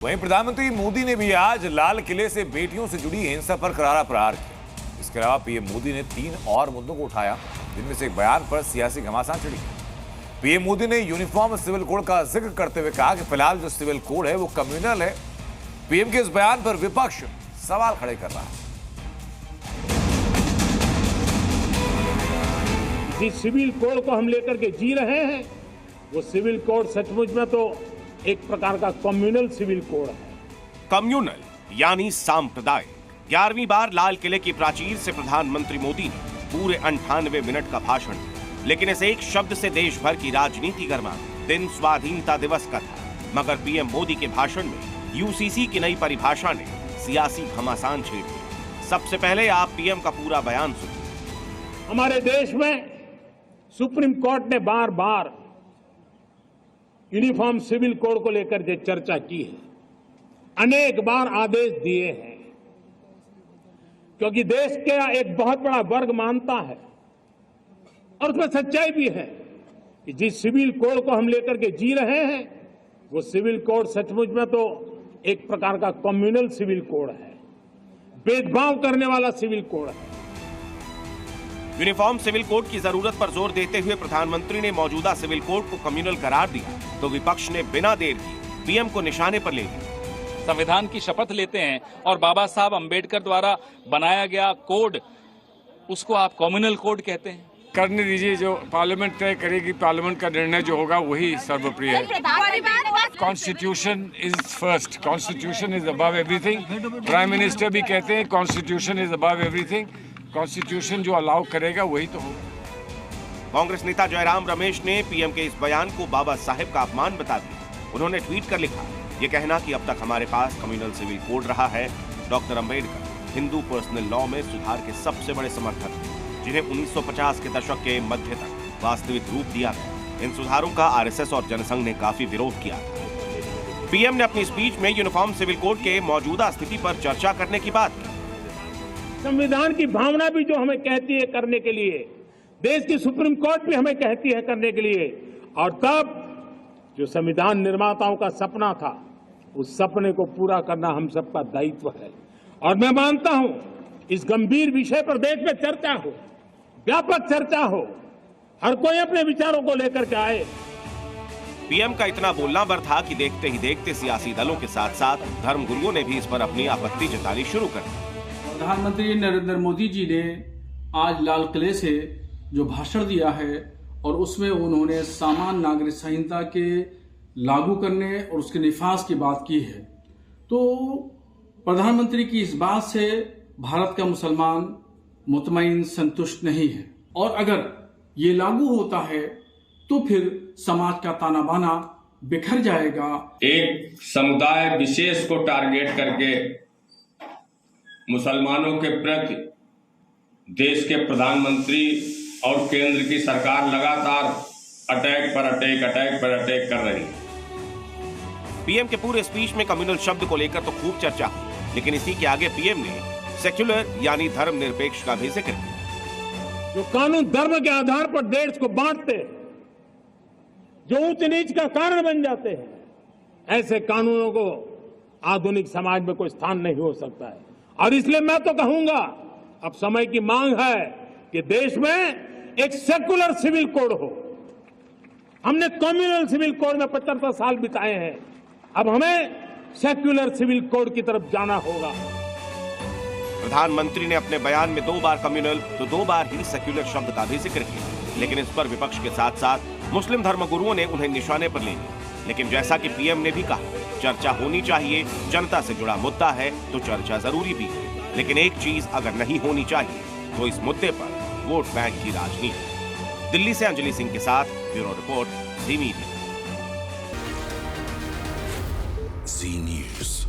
वहीं प्रधानमंत्री मोदी ने भी आज लाल किले से बेटियों से जुड़ी हिंसा पर करारा प्रहार किया। इसके अलावा पीएम मोदी ने 3 और मुद्दों को उठाया, जिनमें से एक बयान पर सियासी घमासान छिड़ी। पीएम मोदी ने यूनिफॉर्म सिविल कोड का जिक्र करते हुए कहा कि फिलहाल जो सिविल कोड है वो कम्युनल है। पीएम के इस बयान पर विपक्ष सवाल खड़े कर रहा है। जिस सिविल कोड को हम लेकर के जी रहे हैं वो सिविल कोड सचमुच में तो एक प्रकार का कम्युनल सिविल कोड है। कम्युनल यानी सांप्रदायिक। 11वीं बार लाल किले की प्राचीर से प्रधानमंत्री मोदी ने पूरे 98 मिनट का भाषण दिया, लेकिन इस एक शब्द से देश भर की राजनीति गर्मा। दिन स्वाधीनता दिवस का था, मगर पीएम मोदी के भाषण में यूसीसी की नई परिभाषा ने सियासी घमासान छेड़ दिया। सबसे पहले आप पीएम का पूरा बयान सुनिए। हमारे देश में सुप्रीम कोर्ट ने बार बार यूनिफॉर्म सिविल कोड को लेकर के चर्चा की है, अनेक बार आदेश दिए हैं, क्योंकि देश का एक बहुत बड़ा वर्ग मानता है और उसमें सच्चाई भी है कि जिस सिविल कोड को हम लेकर के जी रहे हैं वो सिविल कोड सचमुच में तो एक प्रकार का कम्युनल सिविल कोड है, भेदभाव करने वाला सिविल कोड है। यूनिफॉर्म सिविल कोड की जरूरत पर जोर देते हुए प्रधानमंत्री ने मौजूदा सिविल कोड को कम्युनल करार दिया, तो विपक्ष ने बिना देर किए पीएम को निशाने पर ले लिया। संविधान की शपथ लेते हैं और बाबा साहब अंबेडकर द्वारा बनाया गया कोड, उसको आप कम्युनल कोड कहते हैं। करने दीजिए, जो पार्लियामेंट तय करेगी, पार्लियामेंट का निर्णय जो होगा वही सर्वप्रिय है। Constitution is first, constitution is above everything. Prime minister भी कहते हैं constitution is above everything. Constitution जो अलाउ करेगा वही तो होगा। कांग्रेस नेता जयराम रमेश ने पीएम के इस बयान को बाबा साहेब का अपमान बता दिया। उन्होंने ट्वीट कर लिखा, ये कहना कि अब तक हमारे पास कम्युनल सिविल कोड रहा है। Doctor Ambedkar Hindu personal law में सुधार के सबसे बड़े समर्थक थे, जिन्हें 1950 के दशक के मध्य तक वास्तविक रूप दिया गया। इन सुधारों का आरएसएस और जनसंघ ने काफी विरोध किया था। पीएम ने अपनी स्पीच में यूनिफॉर्म सिविल कोड के मौजूदा स्थिति पर चर्चा करने की बात की। संविधान की भावना भी जो हमें कहती है करने के लिए, देश की सुप्रीम कोर्ट भी हमें कहती है करने के लिए, और तब जो संविधान निर्माताओं का सपना था उस सपने को पूरा करना हम सबका दायित्व है। और मैं मानता हूं इस गंभीर विषय पर देश में चर्चा हो, व्यापक चर्चा हो, हर कोई अपने विचारों को लेकर के आए। पीएम का इतना बोलना भर था कि देखते ही देखते सियासी दलों के साथ साथ धर्मगुरुओं ने भी इस पर अपनी आपत्ति जतानी शुरू कर दी। प्रधानमंत्री नरेंद्र मोदी जी ने आज लाल किले से जो भाषण दिया है और उसमें उन्होंने सामान्य नागरिक संहिता के लागू करने और उसके निफाज की बात की है, तो प्रधानमंत्री की इस बात से भारत का मुसलमान मुतमईन संतुष्ट नहीं है, और अगर ये लागू होता है तो फिर समाज का ताना बाना बिखर जाएगा। एक समुदाय विशेष को टारगेट करके मुसलमानों के प्रति देश के प्रधानमंत्री और केंद्र की सरकार लगातार अटैक पर अटैक कर रही है। पीएम के पूरे स्पीच में कम्युनल शब्द को लेकर तो खूब चर्चा हुई, लेकिन इसी के आगे पीएम ने सेक्युलर यानी धर्मनिरपेक्ष का भी जिक्र किया। जो कानून धर्म के आधार पर देश को बांटते, जो ऊंच नीच का कारण बन जाते हैं, ऐसे कानूनों को आधुनिक समाज में कोई स्थान नहीं हो सकता है। और इसलिए मैं तो कहूंगा अब समय की मांग है कि देश में एक सेकुलर सिविल कोड हो। हमने कम्युनल सिविल कोड में 75 साल बिताए हैं, अब हमें सेक्युलर सिविल कोड की तरफ जाना होगा। प्रधानमंत्री ने अपने बयान में 2 बार कम्युनल तो 2 बार ही सेक्युलर शब्द का भी जिक्र किया, लेकिन इस पर विपक्ष के साथ साथ मुस्लिम धर्मगुरुओं ने उन्हें निशाने पर ले लिया। लेकिन जैसा कि पीएम ने भी कहा, चर्चा होनी चाहिए, जनता से जुड़ा मुद्दा है तो चर्चा जरूरी भी है, लेकिन एक चीज अगर नहीं होनी चाहिए तो इस मुद्दे पर वोट बैंक की राजनीति। दिल्ली से अंजलि सिंह के साथ ब्यूरो रिपोर्ट, जी मीडिया। जी न्यूज़।